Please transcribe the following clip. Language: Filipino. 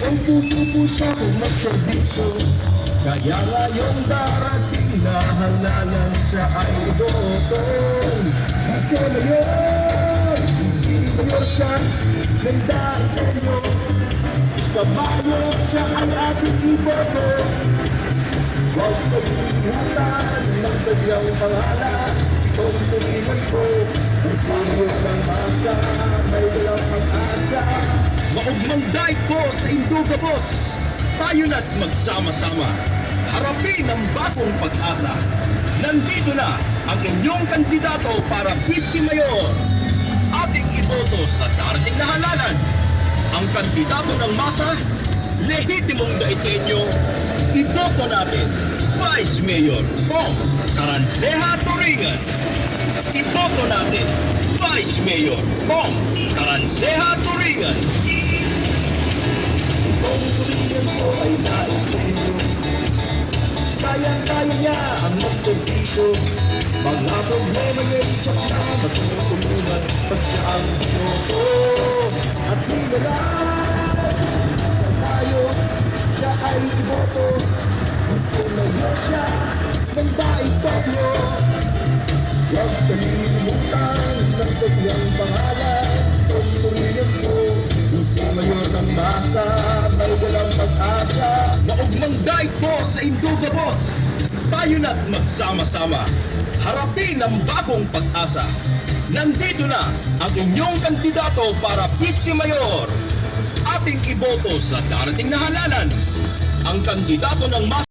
Ang puso po siya kung magserbisyo. Kaya ngayong darating na halalan siya ay ibotong. Kasi ngayon, sisigaw siya ng darating. Sa Mayo siya ay ating iboto. Huwag pagkilimutan ng kanyang pangalan. Kung tulingan ko, ang siyos ng masa, may walang pag-asa. Maugmang daig po sa Induga Boss. Tayo na't magsama-sama. Harapin ang bagong pag-asa. Nandito na ang inyong kandidato para Vice Mayor. Ating iboto sa darating na halalan. Ang kandidato ng masa, lehitimong daitenyo, iboto natin, Vice Mayor Bong Caranceja Turingan. Iboto natin, Vice Mayor Bong Caranceja Turingan. Kung tulingan ko ay naisin. Kaya-kaya niya ang magservisyo. Mga problema niya'y tsak na matutulungan pag siya ang iboto. At hinalaan sa tayo, siya ay iboto. Gusto na niya siya ng daig-tokyo. Huwag kalilimutan ng kanyang pangalan. Kung tulingan ko, si Mayor ng masa, may walang pag-asa. Maugmang daig po sa Induga Boss. Tayo na't magsama-sama. Harapin ang bagong pag-asa. Nandito na ang inyong kandidato para Vice Mayor. Ating iboto sa darating na halalan. Ang kandidato ng masa